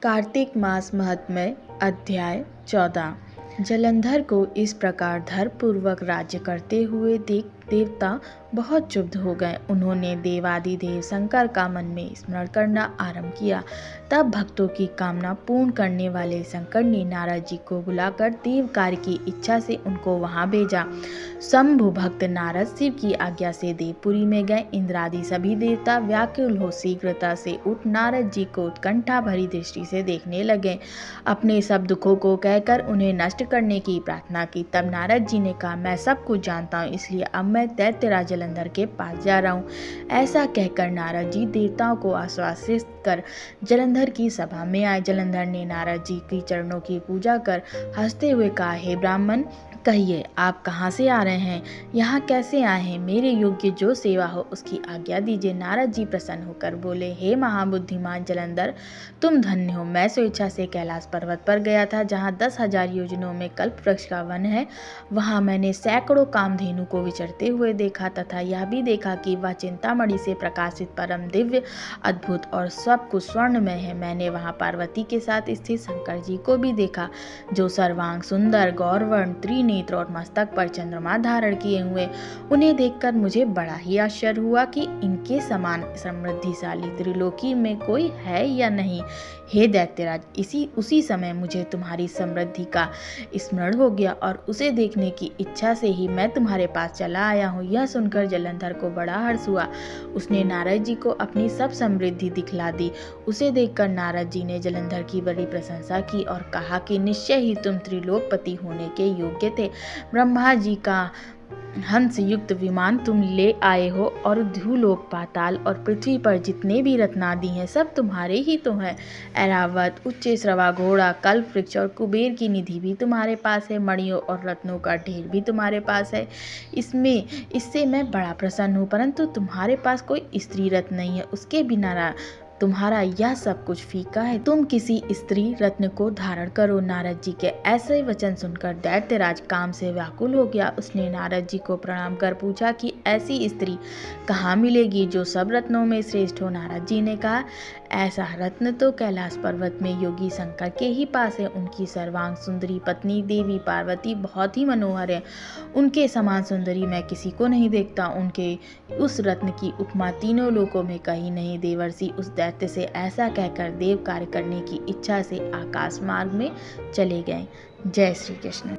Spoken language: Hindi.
कार्तिक मास महात्म्य अध्याय 14। जलंधर को इस प्रकार धर्मपूर्वक राज्य करते हुए देख देवता बहुत क्षुब्ध हो गए। उन्होंने देवादिदेव शंकर का मन में स्मरण करना आरंभ किया। तब भक्तों की कामना पूर्ण करने वाले शंकर ने नारद जी को बुलाकर देव कार्य की इच्छा से उनको वहां भेजा। शंभु भक्त नारद शिव की आज्ञा से देवपुरी में गए। इंद्रादि सभी देवता व्याकुल हो शीघ्रता से उठ नारद जी को उत्कंठा भरी दृष्टि से देखने लगे। अपने सब दुखों को कहकर उन्हें नष्ट करने की प्रार्थना की। तब नारद जी ने कहा, मैं सब कुछ जानता हूँ, इसलिए अब मैं दैत्यराज जलंधर के पास जा रहा हूँ। ऐसा कहकर नारद जी देवताओं को आश्वासित कर जलंधर की सभा में आए। जलंधर ने नारद जी की चरणों की पूजा कर हंसते हुए कहा, हे ब्राह्मण, कहिए आप कहाँ से आ रहे हैं, यहाँ कैसे आए हैं, मेरे योग्य जो सेवा हो उसकी आज्ञा दीजिए। नारद जी प्रसन्न होकर बोले, हे महाबुद्धिमान जलंधर, तुम धन्य हो। मैं स्वेच्छा से कैलाश पर्वत पर गया था, जहाँ 10,000 योजनों में कल्प वृक्ष का वन है। वहाँ मैंने सैकड़ों कामधेनु को विचरते हुए देखा तथा यह भी देखा कि वह चिंतामणि से प्रकाशित परम दिव्य, अद्भुत और सब कुछ स्वर्णमय है। मैंने वहाँ पार्वती के साथ स्थित शंकर जी को भी देखा, जो सर्वांग सुंदर, गौरवर्ण, त्रिनेत्र और मस्तक पर चंद्रमा धारण किए हुए। उन्हें देखकर मुझे बड़ा ही आश्चर्य हुआ कि इनके समान समृद्धिशाली त्रिलोकी में कोई है या नहीं। हे दैत्यराज, उसी समय मुझे तुम्हारी समृद्धि का स्मरण हो गया और उसे देखने की इच्छा से ही मैं तुम्हारे पास चला आया हूँ। यह सुनकर जलंधर को बड़ा हर्ष हुआ। उसने नारद जी को अपनी सब समृद्धि दिखला दी। उसे देखकर नारद जी ने जलंधर की बड़ी प्रशंसा की और कहा कि निश्चय ही तुम त्रिलोकपति होने के योग्य थे। ब्रह्मा जी का हंस युक्त विमान तुम ले आए हो और ध्रुलोक, पाताल और पृथ्वी पर जितने भी रत्नादि हैं सब तुम्हारे ही तो हैं। ऐरावत, उच्चैश्रवा घोड़ा, कल्प वृक्ष और कुबेर की निधि भी तुम्हारे पास है। मणियों और रत्नों का ढेर भी तुम्हारे पास है। इससे मैं बड़ा प्रसन्न हूँ, परंतु तुम्हारे पास कोई स्त्री रत्न नहीं है। उसके बिना तुम्हारा यह सब कुछ फीका है। तुम किसी स्त्री रत्न को धारण करो। नारद जी के ऐसे वचन सुनकर दैत्यराज काम से व्याकुल हो गया। उसने नारद जी को प्रणाम कर पूछा कि ऐसी स्त्री कहाँ मिलेगी जो सब रत्नों में श्रेष्ठ हो। नारद जी ने कहा, ऐसा रत्न तो कैलाश पर्वत में योगी शंकर के ही पास है। उनकी सर्वांग सुंदरी पत्नी देवी पार्वती बहुत ही मनोहर है। उनके समान सुंदरी मैं किसी को नहीं देखता। उनके उस रत्न की उपमा तीनों लोकों में कहीं नहीं। देवर्षि उस दैत्य से ऐसा कहकर देव कार्य करने की इच्छा से आकाश मार्ग में चले गए। जय श्री कृष्ण।